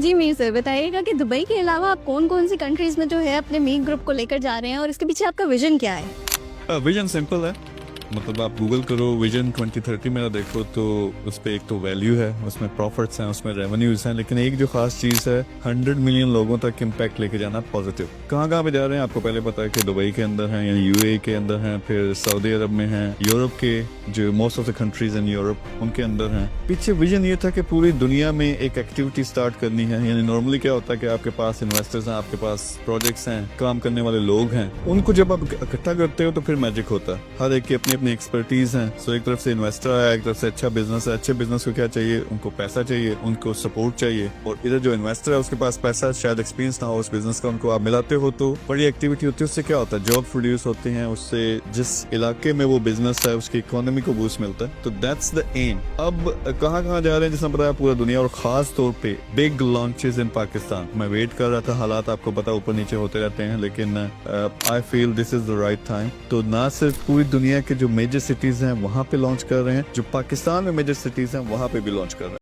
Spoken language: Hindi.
जी मीर सर, बताइएगा कि दुबई के अलावा आप कौन-कौन सी कंट्रीज़ में जो है अपने मीट ग्रुप को लेकर जा रहे हैं और इसके पीछे आपका विज़न क्या है? विजन सिंपल है। मतलब आप गूगल करो विजन 2030 मेरा देखो तो उस पर एक तो वैल्यू है, उसमें प्रॉफिट्स हैं, उसमें रेवेन्यूज हैं, लेकिन एक जो खास चीज़ है 100 मिलियन लोगों तक इम्पैक्ट लेके जाना पॉजिटिव। कहाँ कहाँ पे जा रहे हैं आपको पहले पता है कि दुबई के अंदर हैं, यानी यूएई के अंदर हैं, फिर सऊदी अरब में हैं, यूरोप के जो most of the countries in Europe उनके अंदर हैं। पीछे विजन ये था कि पूरी दुनिया में एक एक्टिविटी स्टार्ट करनी है। यानी नॉर्मली क्या होता है कि आपके पास इन्वेस्टर्स हैं, आपके पास प्रोजेक्ट्स हैं, काम करने वाले लोग हैं, उनको जब आप इकट्ठा करते हो तो फिर मैजिक होता है। हर एक की अपनी अपनी एक्सपर्टीज है। सो एक तरफ से इन्वेस्टर आया, एक तरफ से अच्छा बिजनेस है। अच्छे बिजनेस को क्या चाहिए? उनको पैसा चाहिए, उनको सपोर्ट चाहिए, और इधर जो इन्वेस्टर है उसके पास पैसा, शायद एक्सपीरियंस ना हो उस बिजनेस का, उनको आप मिलाते हो तो बड़ी एक्टिविटी होती है। उससे क्या होता है? जॉब प्रोड्यूस होते हैं, उससे जिस इलाके में वो बिजनेस है उसकी इकोनॉमी को बूस्ट मिलता है। तो दैट्स द एम। अब कहाँ कहाँ जा रहे हैं जिसने बताया पूरा दुनिया, और खास तौर पे बिग लॉन्चेस इन पाकिस्तान। मैं वेट कर रहा था, हालात आपको पता ऊपर नीचे होते रहते हैं, लेकिन I feel this is the right time. तो ना सिर्फ पूरी दुनिया के जो मेजर सिटीज हैं वहाँ पे लॉन्च कर रहे हैं, जो पाकिस्तान में मेजर सिटीज हैं वहाँ पे भी लॉन्च कर रहे हैं।